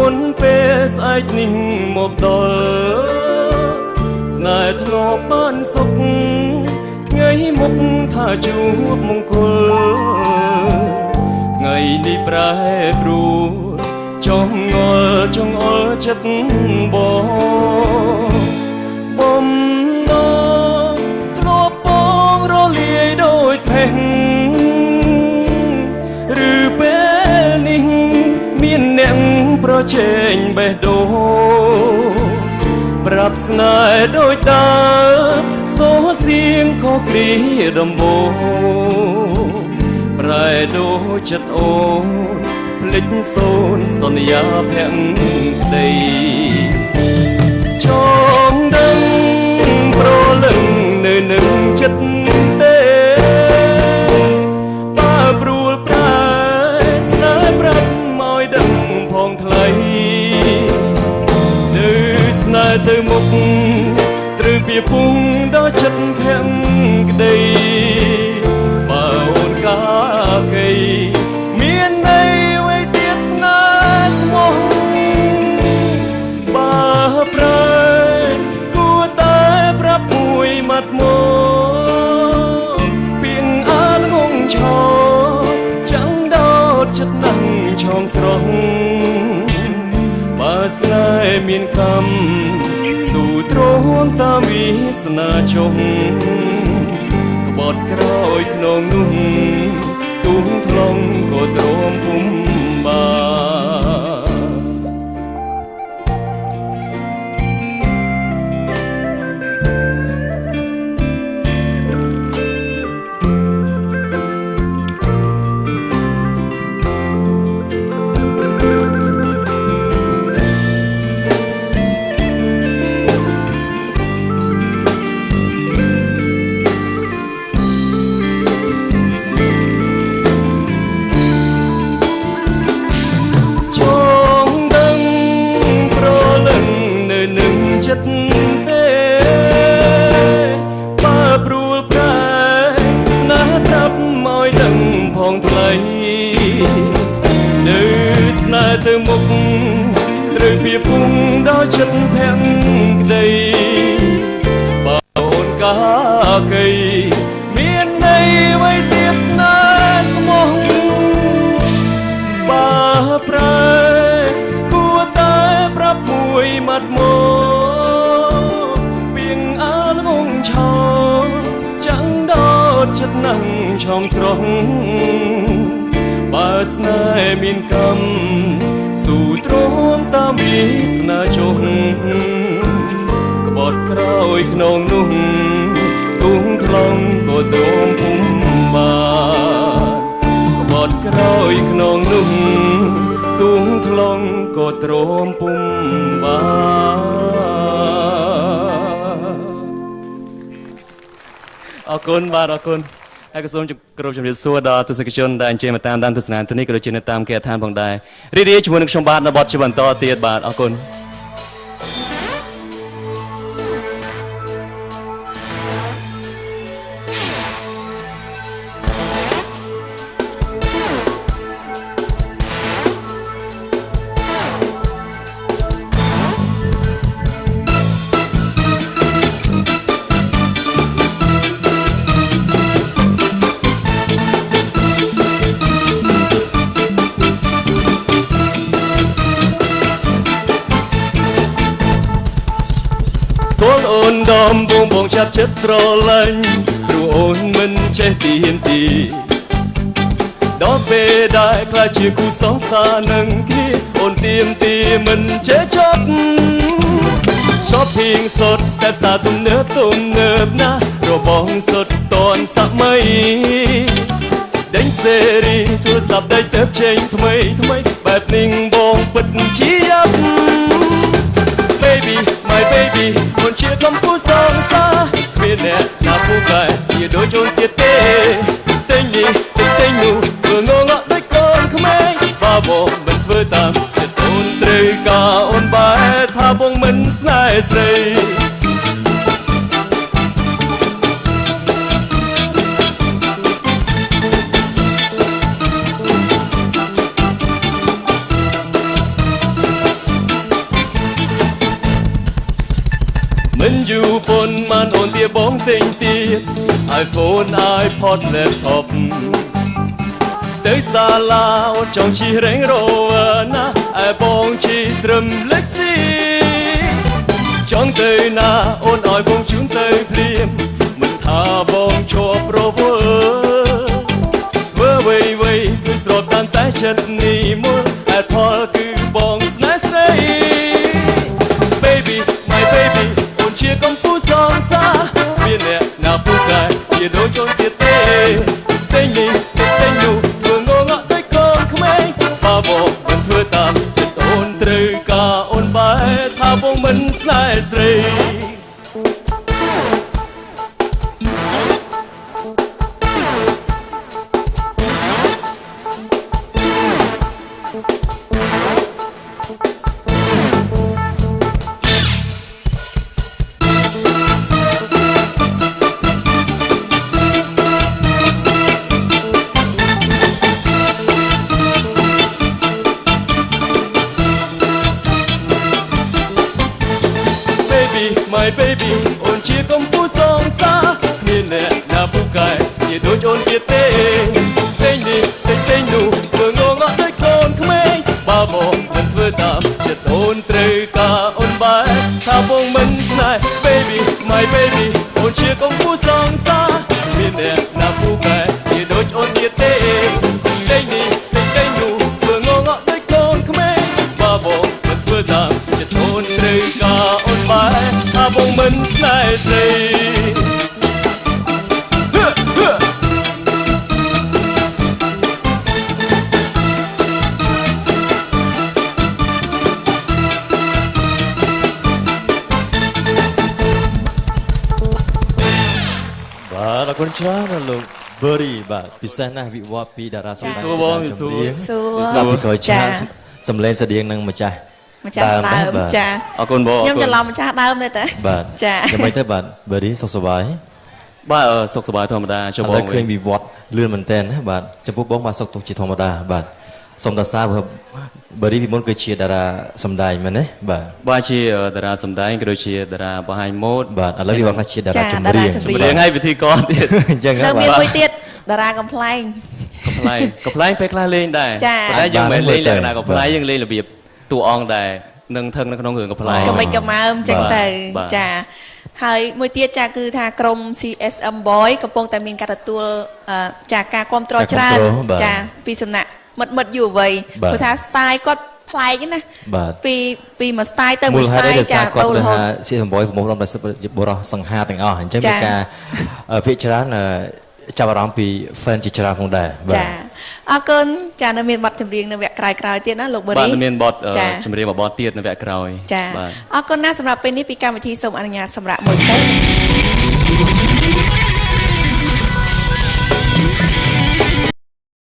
មុនពេលស្អែកនេះមកដល់ស្នេហ៍ធ្លាប់បានសុខថ្ងៃមុខថាជួបមង្គលថ្ងៃនេះប្រែប្រួលចង់ងល់ចង់អល់ចិត្តបំណងធ្លាប់បងរលាយដូចផេះឬពេលនេះមានអ្នកប្រជែងបេះដូងប្រាប់ស្នេហ៍ដូចដើមសូរសៀងខុសគ្រាដំបូងប្រែដូចចិត្តអូនភ្លេចសូនសន្យាភក្តីចង់ដឹងប្រលឹងនៅនឹងចិត្តទេបើព្រួលប្រែស្នេហ៍ប្រាប់មកដឹងផងថ្លៃនៅស្នេហ៍ទៅមុខត្រូវពីពុំដល់ចិត្តភក្តីបើអូនកាកៃមានន័យអ្វីទៀតស្នេហ៍ស្មោះបើប្រែគួរតែប្រាប់មួយម៉ាត់មកពីងអើងងឆោចាំងដោតចិត្តនឹងឆោមស្រស់បើស្នេហ៍មានកម្មស៊ូទ្រាំតាមវាសនាចុងក្បត់ក្រោយក្នុងនោះទូងថ្លង់ក៏ទ្រាំពុំបានទេបើព្រួលប្រែស្នេហ៍ប្រាប់មកដឹងផងថ្លៃនៅស្នេហ៍ទៅមុខត្រូវពីពុំដល់ចិត្តភក្តីបើអូនកាកៃមានន័យអ្វីទៀតស្នេហ៍ស្មោះបើប្រែគួរតែប្រាប់មួយម៉ាត់មកចិត្តនឹងឆោមស្រស់បើស្នេហ៍មានកម្មស៊ូទ្រាំតាមវាសនាចុះក្បត់ក្រោយក្នុងនោះទូងថ្លង់ក៏ទ្រាំពុំបានក្បត់ក្រោយក្នុងនោះទូងថ្លង់ក៏ទ្រាំពុំបានអរគុណបាទអរគុណហើយក៏សូមគោរពជំរាបសួរដល់ទស្សនិកជនដែលអញ្ជើញមកតាមដានទស្សនាទនីក៏ដូចជានៅតាមគេហដ្ឋានផងដែររីករាយជាមួយនឹងខ្ញុំបាទនៅបទជាបន្តទៀតបាទអរគុណអូនដំបងចាប់ចិត្តស្រឡាញ់ព្រោះអូនមិនចេះទីហ៊ានទីដល់ពេលដែលខ្លាចជាគូសងសានឹងគ្នាអូនទៀមទីមិនចេះចប់ Shopping សុទ្ធតែផ្សារទំនើបណាស់របងសុទ្ធតនសម័យដេញសេរីទូរស័ព្ទដេញទៅចេញថ្មីបែបនេះបងពិតជាយ៉ាប់ Baby my baby អូនជាកំពូលសងសាមានអ្នកណាពូកែជាដូចអូនទៀតទេទិញនេះទិញនោះធ្វើងងដូចកូនក្មេងបើបងមិនធ្វើតាមចិត្តអូនត្រូវការអូនបែរថាបងមិនស្នេហ៍ស្រី ប จูปนมันโอนเตียบ้องเต็งเตีย iPhone iPod laptop เตยซาลาโอจองชีเร่งโรนะไอ้บ้องชีตรึมเล็กซีจองเตยนาโอนอ้อยบ้องจุนเตยเพลียมมันทาบ้องชอบโรเวอร์เมื่อเว่ยคือสอบตันแต่ฉันนี่มัวแอดพอลคือบ้องสไนส์เรย์ baby my baby โอนเชียร์กำปูสองซาเมียเนี่ยนาผู้กายเมียโดนโยนเตียเต้เต้นี่เต้นูเธองงะได้กองขมายป้าบอกมันเธอตามจะโอนตรึกาโอนใบถ้าบ้องมันสไนส์เรย์ baby my baby โอนเชียร์กำปูสองซาเมียเนี่ยนาผู้กายเมียโดนโยนเตียเต้เต้นี่เต้นูเธองงะได้กองขมายป้าบอกมันเธอตามจะโอนตรึกาโอนใบถ้าบ้องมันสไนส์ baby my baby โอนเชียร์กำปูสองซาเมียเนี่ยนาผู้กายเมียโดนโยนเตียเต้เต้นี่เต้นูเธองงะได้กองขมายป้าบอกมันเธอตามจะโอนตรึกาโอนใบถ้าบ้องมันสไนส์ បាទអរគុណច្រើនណាស់លោក Berry បាទពិសេសណាស់វិវត្តពីតារាសម្ដែង សួរបងសួរ ស្ដាប់ពីក្រោយឆាកសំឡេងស្តៀងនឹងម្ចាស់ ម្ចាស់ដើមចា អរគុណបង ខ្ញុំច្រឡំម្ចាស់ដើមទេតា បាទ ចា យ៉ាងម៉េចទៅបាទ Berry សុខសប្បាយ បាទសុខសប្បាយធម្មតាចុះ ឥ ប ឡូ ង វឃើញវិវត្តលឿនមែនតើណាបាទចំពោះបងបាទសុខទុក្ខជាធម្មតាបាទសូមតាសាព្រោះ Berry ពីមុនគឺជាតារាសម្ដែងមែនទេបាទ បាទជាតារាសម្ដែងក៏ដូចជាតារាបង្ហាញម៉ូដ បាទឥឡូវវិវត្តខ្លះជាតារាចម្រៀង ចម្រៀងឲ្យពិធីករទៀត អញ្ចឹង នៅ ហ៎ មាន បាទ មួយទៀតតារាកំ pl ែង កំ pl ែងពេលខ្លះលេងដែរ ចា តែយើងមិនលេងលក្ខណៈកំ pl ែង បាទ យើងលេងរបៀបតួអង្គដែរនឹងថឹងនៅក្នុងរឿងកំ pl ែង កំមិចកំមើមអញ្ចឹងទៅ បាទ ចាហើយមួយទៀតចាគឺថាក្រុម CSM Boy កំពុងតែមានការទទួលចាការគ្រប់គ្រងច្រើន បាទ ចាពីសំណាក់មិត្តយុវវ័យ បាទ ព្រោះថា style គាត់ប្លែកណា បាទ ពីមួយ style ទៅ មូ មួយ លហេតុ style នេះដោយ ចា សារគាត់ ទៅរ ទៅ ហូ ថា ត សៀសម្បយប្រមូលរំដោយសិបុរសសង្ហាទាំងអស់អញ្ចឹង ចា មានការភាគច្រើនចាប់អារម្មណ៍ពី fan ជាច្រើនផងដែរបាទ ចាអរគុណចានៅមានបទចម្រៀងនៅវគ្គក្រោយៗទៀតណាលោកប បាទ រី នៅមានបទ ចា ចម្រៀងមួយបទទៀតនៅវគ្គក្រោយ ចា បាទ អរគុណណាស់សម្រាប់ពេលនេះពីកម្មវិធីសូមអនុញ្ញាតសម្រាប់មួយទេ